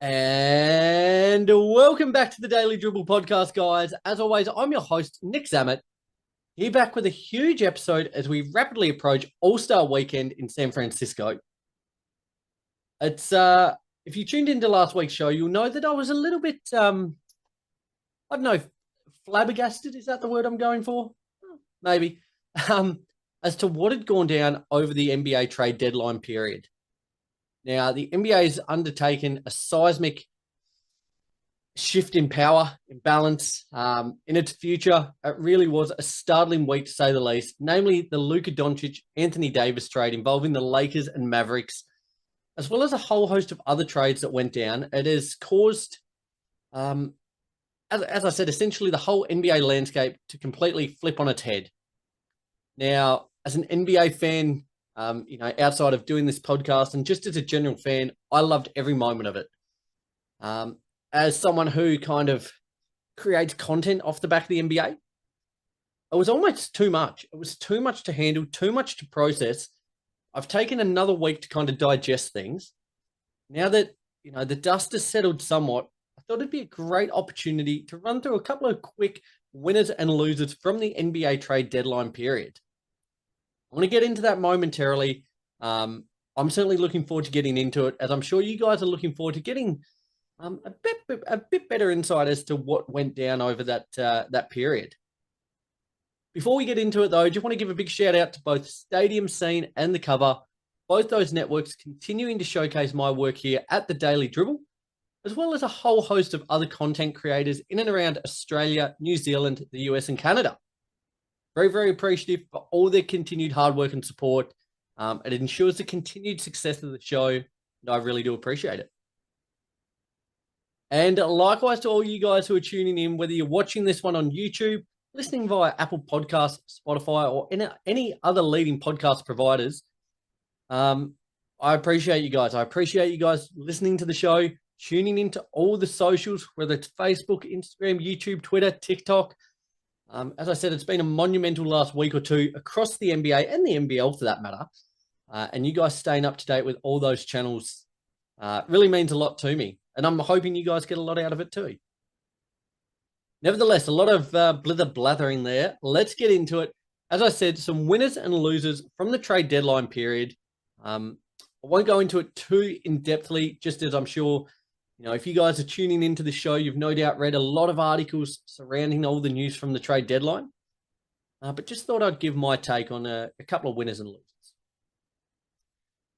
And welcome back to the Daily Dribble podcast, guys. As always, I'm your host, Nick Zammit, here back with a huge episode as we rapidly approach All-Star Weekend in San Francisco. It's if you tuned into last week's show, you'll know that I was a little bit I don't know, flabbergasted. Is that the word I'm going for? Maybe. As to what had gone down over the NBA trade deadline period. Now, the NBA has undertaken a seismic shift in power, in balance, in its future. It really was a startling week, to say the least, namely the Luka Doncic, Anthony Davis trade involving the Lakers and Mavericks, as well as a whole host of other trades that went down. It has caused, as I said, essentially the whole NBA landscape to completely flip on its head. Now, as an NBA fan, outside of doing this podcast and just as a general fan, I loved every moment of it. As someone who kind of creates content off the back of the NBA, it was almost too much. It was too much to handle, too much to process. I've taken another week to kind of digest things. Now that, the dust has settled somewhat, I thought it'd be a great opportunity to run through a couple of quick winners and losers from the NBA trade deadline period. I want to get into that momentarily. I'm certainly looking forward to getting into it, as I'm sure you guys are looking forward to getting a bit better insight as to what went down over that period. Before we get into it, though, I just want to give a big shout out to both Stadium Scene and The Cover, both those networks continuing to showcase my work here at the Daily Dribble, as well as a whole host of other content creators in and around Australia, New Zealand, the US, and Canada. Very, very appreciative for all their continued hard work and support. It ensures the continued success of the show, and I really do appreciate it. And likewise to all you guys who are tuning in, whether you're watching this one on YouTube, listening via Apple Podcasts, Spotify, or any other leading podcast providers, I appreciate you guys. I appreciate you guys listening to the show, tuning into all the socials, whether it's Facebook, Instagram, YouTube, Twitter, TikTok. As I said, it's been a monumental last week or two across the NBA and the NBL for that matter. And you guys staying up to date with all those channels really means a lot to me. And I'm hoping you guys get a lot out of it too. Nevertheless, a lot of blathering there. Let's get into it. As I said, some winners and losers from the trade deadline period. I won't go into it too in-depthly, just as I'm sure if you guys are tuning into the show, you've no doubt read a lot of articles surrounding all the news from the trade deadline. But just thought I'd give my take on a couple of winners and losers.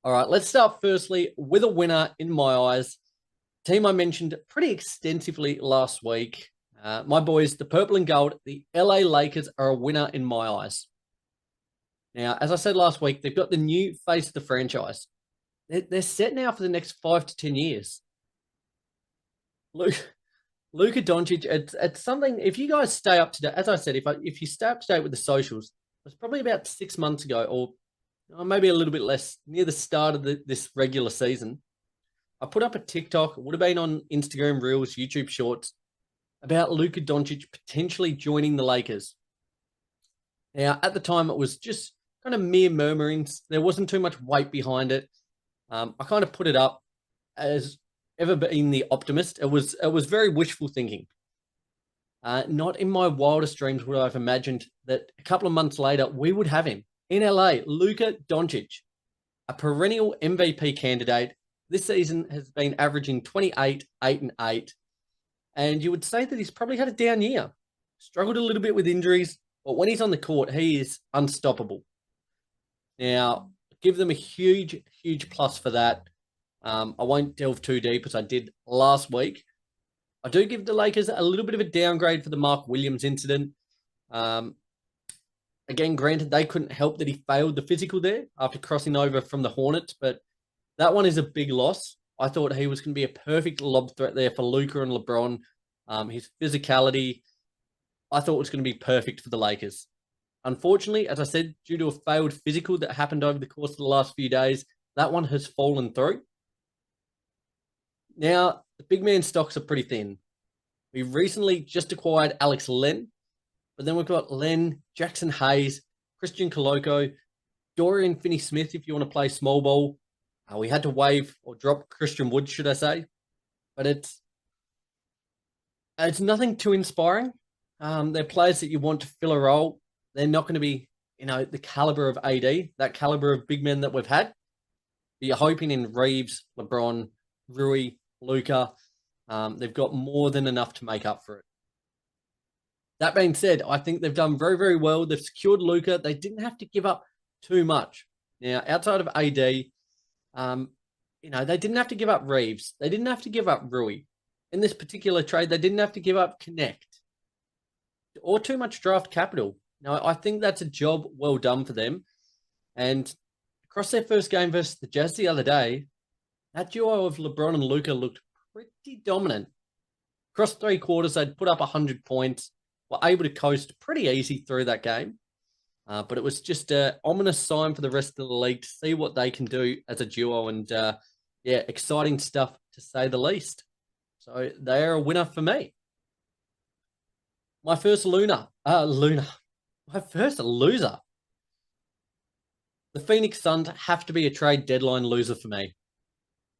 All right, let's start firstly with a winner in my eyes. Team I mentioned pretty extensively last week. My boys, the purple and gold, the LA Lakers are a winner in my eyes. Now, as I said last week, they've got the new face of the franchise. They're set now for the next 5 to 10 years. Luka Doncic, it's something, if you guys stay up to date, as I said, if you stay up to date with the socials, it was probably about 6 months ago, or maybe a little bit less, near the start of this regular season, I put up a TikTok, it would have been on Instagram Reels, YouTube Shorts, about Luka Doncic potentially joining the Lakers. Now, at the time, it was just kind of mere murmurings. There wasn't too much weight behind it. I kind of put it up as ever being the optimist. It was very wishful thinking. Not in my wildest dreams would I have imagined that a couple of months later we would have him in LA. Luka Doncic, a perennial MVP candidate. This season has been averaging 28, 8, and 8. And you would say that he's probably had a down year. Struggled a little bit with injuries, but when he's on the court, he is unstoppable. Now, give them a huge, huge plus for that. I won't delve too deep as I did last week. I do give the Lakers a little bit of a downgrade for the Mark Williams incident. Again, granted, they couldn't help that he failed the physical there after crossing over from the Hornets, but that one is a big loss. I thought he was going to be a perfect lob threat there for Luka and LeBron. His physicality, I thought was going to be perfect for the Lakers. Unfortunately, as I said, due to a failed physical that happened over the course of the last few days, that one has fallen through. Now, the big man stocks are pretty thin. We recently just acquired Alex Len, but then we've got Len, Jackson Hayes, Christian Coloco, Dorian Finney-Smith if you want to play small ball. We had to waive or drop Christian Wood, should I say. but it's nothing too inspiring. They're players that you want to fill a role. They're not going to be, the caliber of AD, that caliber of big men that we've had. But you're hoping in Reeves, LeBron, Rui, Luka, they've got more than enough to make up for it. That being said, I think they've done very, very well. They've secured Luka. They didn't have to give up too much. Now, outside of AD, they didn't have to give up Reeves. They didn't have to give up Rui. In this particular trade, they didn't have to give up Connect or too much draft capital. Now, I think that's a job well done for them. And across their first game versus the Jazz the other day, that duo of LeBron and Luka looked pretty dominant. Across 3 quarters, they'd put up 100 points, were able to coast pretty easy through that game. But it was just an ominous sign for the rest of the league to see what they can do as a duo. And, exciting stuff to say the least. So they are a winner for me. My first loser. My first loser. The Phoenix Suns have to be a trade deadline loser for me.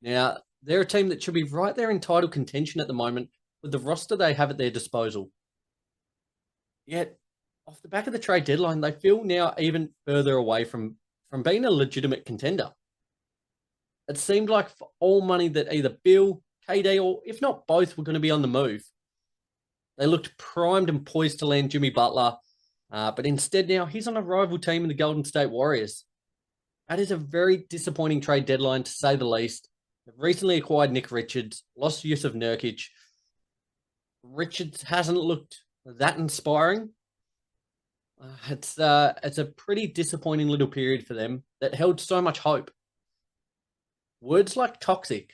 Now, they're a team that should be right there in title contention at the moment with the roster they have at their disposal. Yet, off the back of the trade deadline, they feel now even further away from being a legitimate contender. It seemed like for all money that either Bill, KD, or if not both, were going to be on the move. They looked primed and poised to land Jimmy Butler, but instead now he's on a rival team in the Golden State Warriors. That is a very disappointing trade deadline, to say the least. They've recently acquired Nick Richards, lost use of Nurkic. Richards hasn't looked that inspiring. It's a pretty disappointing little period for them that held so much hope. Words like toxic.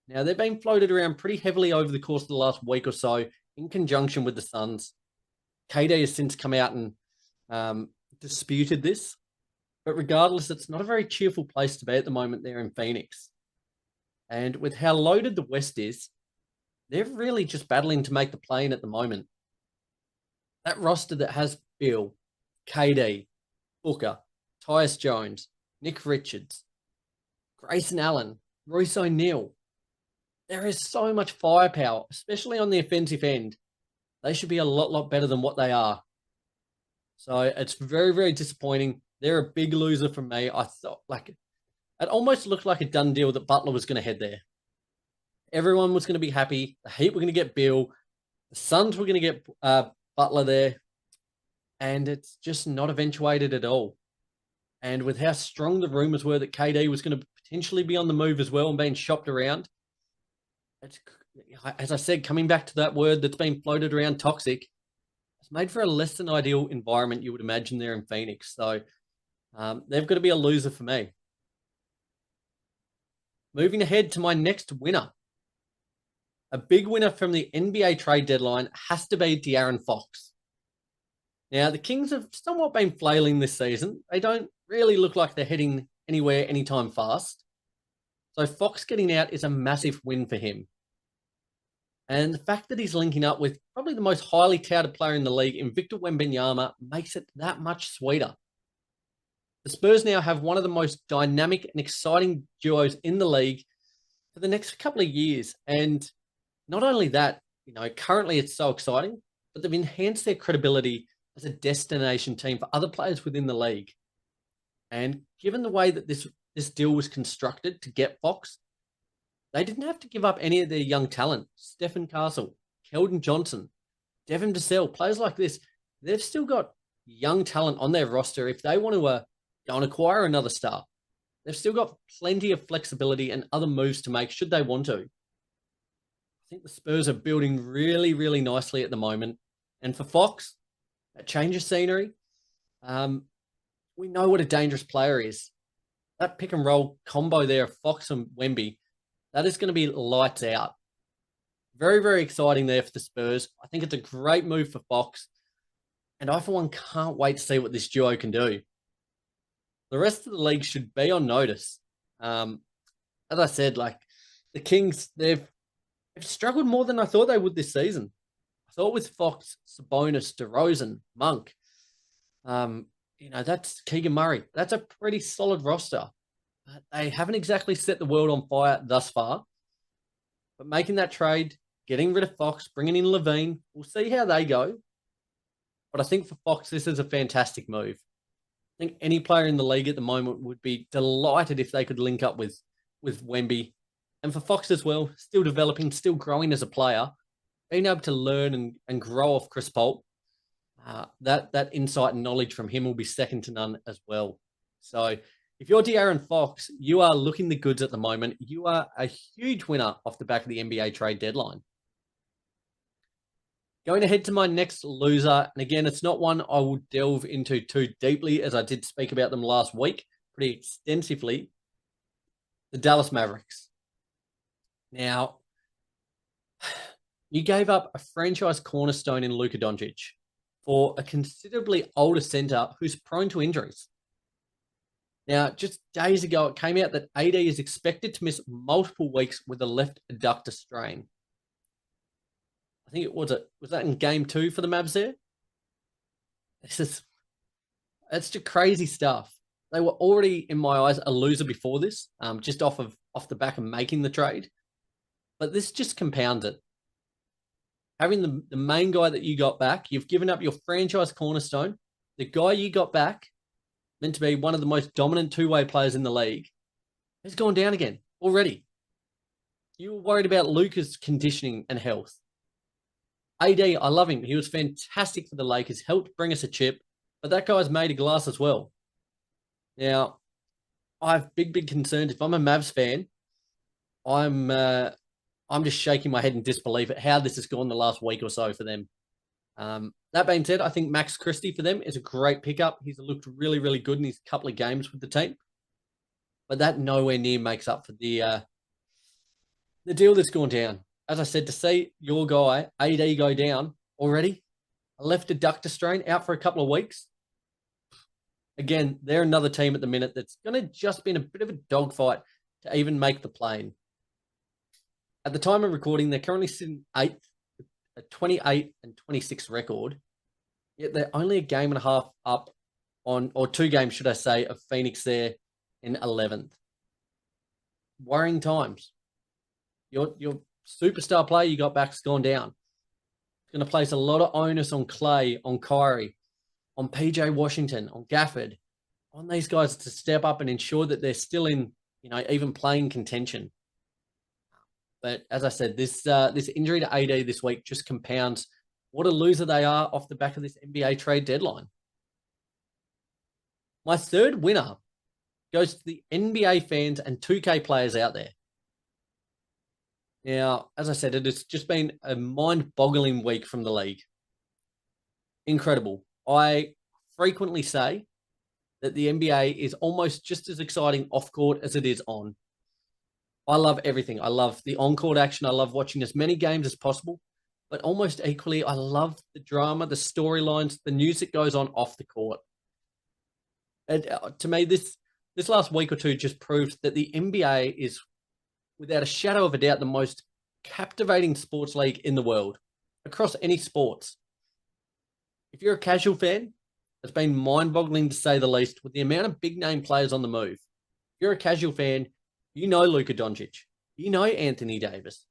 Now, they've been floated around pretty heavily over the course of the last week or so in conjunction with the Suns. KD has since come out and disputed this. But regardless, it's not a very cheerful place to be at the moment there in Phoenix. And with how loaded the West is, they're really just battling to make the play-in at the moment. That roster that has Bill, KD, Booker, Tyus Jones, Nick Richards, Grayson Allen, Royce O'Neal. There is so much firepower, especially on the offensive end. They should be a lot better than what they are. So it's very, very disappointing. They're a big loser for me. I thought it almost looked like a done deal that Butler was going to head there. Everyone was going to be happy. The Heat were going to get Bill. The Suns were going to get Butler there. And it's just not eventuated at all. And with how strong the rumors were that KD was going to potentially be on the move as well and being shopped around, it's, as I said, coming back to that word that's been floated around, toxic, it's made for a less than ideal environment you would imagine there in Phoenix. So they've got to be a loser for me. Moving ahead to my next winner. A big winner from the NBA trade deadline has to be De'Aaron Fox. Now, the Kings have somewhat been flailing this season. They don't really look like they're heading anywhere anytime fast. So Fox getting out is a massive win for him. And the fact that he's linking up with probably the most highly touted player in the league in Victor Wembanyama makes it that much sweeter. The Spurs now have one of the most dynamic and exciting duos in the league for the next couple of years. And not only that, currently it's so exciting, but they've enhanced their credibility as a destination team for other players within the league. And given the way that this deal was constructed to get Fox, they didn't have to give up any of their young talent. Stephen Castle, Keldon Johnson, Devin Vassell, players like this, they've still got young talent on their roster if they want to go and acquire another star. They've still got plenty of flexibility and other moves to make should they want to. I think the Spurs are building really, really nicely at the moment. And for Fox, a change of scenery, we know what a dangerous player is. That pick and roll combo there of Fox and Wemby, that is going to be lights out. Very, very exciting there for the Spurs. I think it's a great move for Fox. And I, for one, can't wait to see what this duo can do. The rest of the league should be on notice. As I said, the Kings, they've struggled more than I thought they would this season. I thought with Fox, Sabonis, DeRozan, Monk, that's Keegan Murray. That's a pretty solid roster. But they haven't exactly set the world on fire thus far. But making that trade, getting rid of Fox, bringing in Levine, we'll see how they go. But I think for Fox, this is a fantastic move. I think any player in the league at the moment would be delighted if they could link up with Wemby. And for Fox as well, still developing, still growing as a player, being able to learn and grow off Chris Paul, that insight and knowledge from him will be second to none as well. So if you're De'Aaron Fox, you are looking the goods at the moment. You are a huge winner off the back of the NBA trade deadline. Going ahead to my next loser, and again, it's not one I will delve into too deeply as I did speak about them last week pretty extensively, the Dallas Mavericks. Now, you gave up a franchise cornerstone in Luka Doncic for a considerably older center who's prone to injuries. Now, just days ago, it came out that AD is expected to miss multiple weeks with a left adductor strain. I think was that in game 2 for the Mavs there? It's just crazy stuff. They were already, in my eyes, a loser before this, just off the back of making the trade. But this just compounds it. Having the main guy that you got back, you've given up your franchise cornerstone. The guy you got back, meant to be one of the most dominant two-way players in the league, has gone down again already. You were worried about Luka's conditioning and health. AD, I love him. He was fantastic for the Lakers, helped bring us a chip, but that guy's made of glass as well. Now, I have big concerns. If I'm a Mavs fan, I'm just shaking my head in disbelief at how this has gone the last week or so for them. That being said, I think Max Christie for them is a great pickup. He's looked really good in his couple of games with the team, but that nowhere near makes up for the deal that's gone down. As I said, to see your guy, AD, go down already, a left adductor strain, out for a couple of weeks. Again, they're another team at the minute that's going to just be in a bit of a dogfight to even make the play-in. At the time of recording, they're currently sitting 8th, a 28-26 record, yet they're only a game and a half up on, or 2 games, should I say, of Phoenix there in 11th. Worrying times. Your superstar player you got back's gone down. It's going to place a lot of onus on Clay, on Kyrie, on PJ Washington, on Gafford, on these guys to step up and ensure that they're still in, even playing contention. But as I said, this injury to AD this week just compounds what a loser they are off the back of this NBA trade deadline. My third winner goes to the NBA fans and 2K players out there. Now, as I said, it has just been a mind-boggling week from the league. Incredible. I frequently say that the NBA is almost just as exciting off-court as it is on. I love everything. I love the on-court action. I love watching as many games as possible. But almost equally, I love the drama, the storylines, the news that goes on off the court. And to me, this last week or two just proves that the NBA is, without a shadow of a doubt, the most captivating sports league in the world, across any sports. If you're a casual fan, it's been mind-boggling to say the least with the amount of big-name players on the move. If you're a casual fan, you know Luka Doncic. You know Anthony Davis.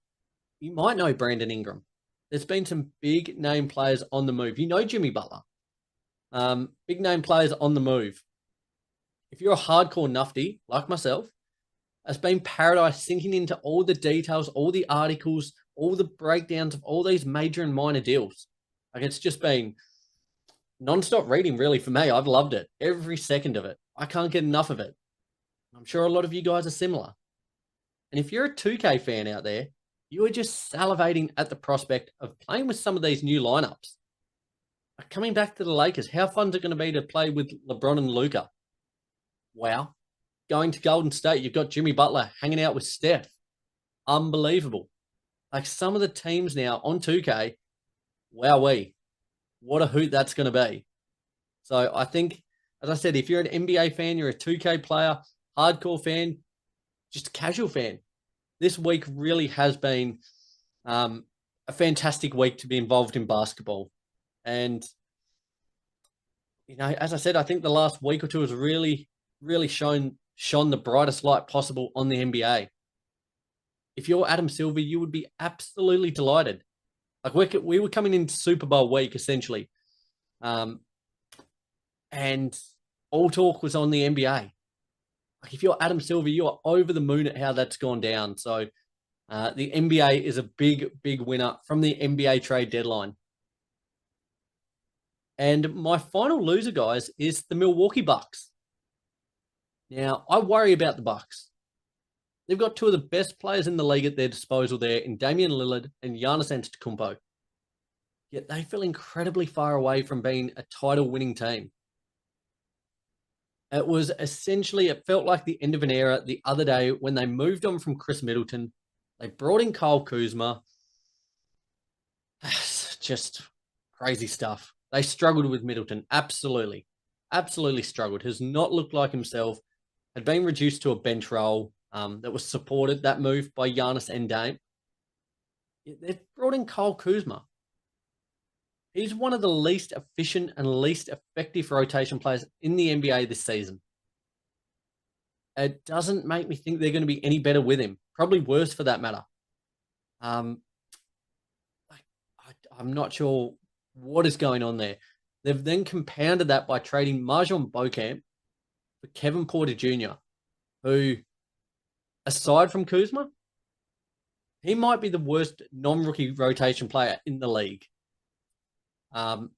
You might know Brandon Ingram. There's been some big-name players on the move. You know Jimmy Butler. Big-name players on the move. If you're a hardcore nufty, like myself, it's been paradise sinking into all the details, all the articles, all the breakdowns of all these major and minor deals. Like, it's just been non-stop reading, really, for me. I've loved it. Every second of it. I can't get enough of it. I'm sure a lot of you guys are similar. And if you're a 2K fan out there, you are just salivating at the prospect of playing with some of these new lineups. Coming back to the Lakers, how fun is it going to be to play with LeBron and Luka? Wow. Going to Golden State, you've got Jimmy Butler hanging out with Steph. Unbelievable. Like, some of the teams now on 2K, wowee. What a hoot that's going to be. So I think, as I said, if you're an NBA fan, you're a 2K player, hardcore fan, just a casual fan, this week really has been a fantastic week to be involved in basketball. And, as I said, I think the last week or two has really shone the brightest light possible on the NBA. if you're Adam Silver, you would be absolutely delighted. Like we were coming into Super Bowl week essentially, and all talk was on the NBA. Like if you're Adam Silver, you are over the moon at how that's gone down. So the NBA is a big winner from the NBA trade deadline. And my final loser, guys, is the Milwaukee Bucks. Now, I worry about the Bucks. They've got two of the best players in the league at their disposal there in Damian Lillard and Giannis Antetokounmpo. Yet they feel incredibly far away from being a title-winning team. It felt like the end of an era the other day when they moved on from Chris Middleton. They brought in Kyle Kuzma. Just crazy stuff. They struggled with Middleton. Absolutely struggled. Has not looked like himself. Had been reduced to a bench role that was supported, that move, by Giannis and Dame. They've brought in Kyle Kuzma. He's one of the least efficient and least effective rotation players in the NBA this season. It doesn't make me think they're going to be any better with him. Probably worse for that matter. I'm not sure what is going on there. They've then compounded that by trading Marjon Beauchamp for Kevin Porter Jr., who, aside from Kuzma, he might be the worst non-rookie rotation player in the league. Some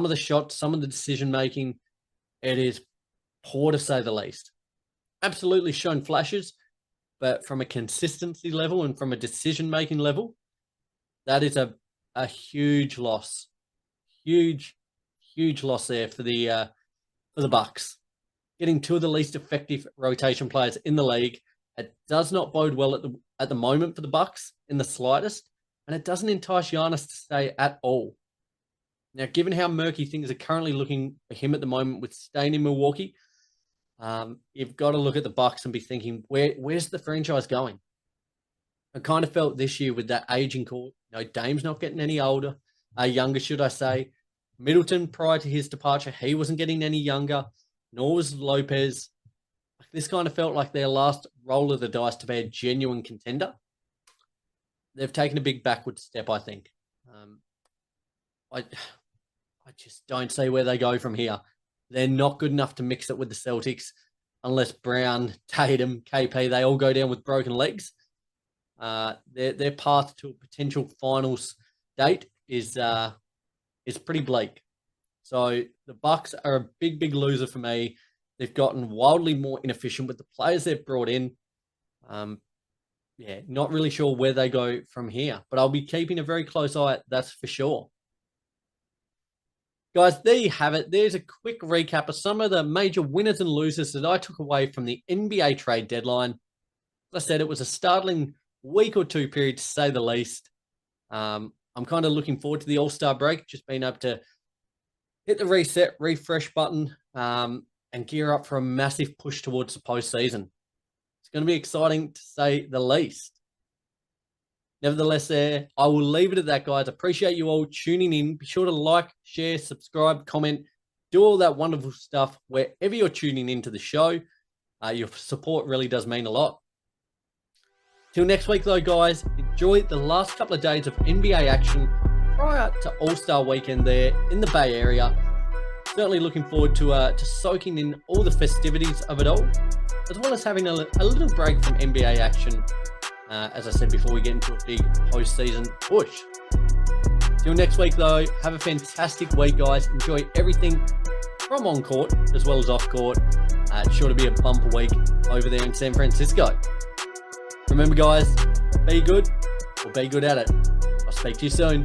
of the shots, some of the decision-making, it is poor to say the least. Absolutely shown flashes, but from a consistency level and from a decision-making level, that is a huge loss. Huge loss there for the Bucks. Getting two of the least effective rotation players in the league. It does not bode well at the moment for the Bucks in the slightest, and it doesn't entice Giannis to stay at all. Now, given how murky things are currently looking for him at the moment with staying in Milwaukee, you've got to look at the Bucks and be thinking, where's the franchise going? I kind of felt this year with that aging core. Dame's not getting any younger, should I say. Middleton, prior to his departure, he wasn't getting any younger, nor was Lopez. This kind of felt like their last roll of the dice to be a genuine contender. They've taken a big backward step, I think. I just don't see where they go from here. They're not good enough to mix it with the Celtics unless Brown, Tatum, KP, they all go down with broken legs. Their path to a potential finals date is pretty bleak. So the Bucks are a big loser for me. They've gotten wildly more inefficient with the players they've brought in. Not really sure where they go from here, but I'll be keeping a very close eye, that's for sure. Guys, there you have it. There's a quick recap of some of the major winners and losers that I took away from the NBA trade deadline. As I said, it was a startling week or two period, to say the least. I'm kind of looking forward to the All-Star break, just being able to hit the reset, refresh button, and gear up for a massive push towards the postseason. It's going to be exciting, to say the least. Nevertheless, I will leave it at that, guys. Appreciate you all tuning in. Be sure to like, share, subscribe, comment, do all that wonderful stuff wherever you're tuning into the show. Your support really does mean a lot. Till next week, though, guys, enjoy the last couple of days of NBA action prior to All-Star Weekend there in the Bay Area. Certainly looking forward to soaking in all the festivities of it all, as well as having a little break from NBA action. As I said before, we get into a big postseason push. Till next week, though, have a fantastic week, guys. Enjoy everything from on court as well as off court. It's sure to be a bumper week over there in San Francisco. Remember, guys, be good or be good at it. I'll speak to you soon.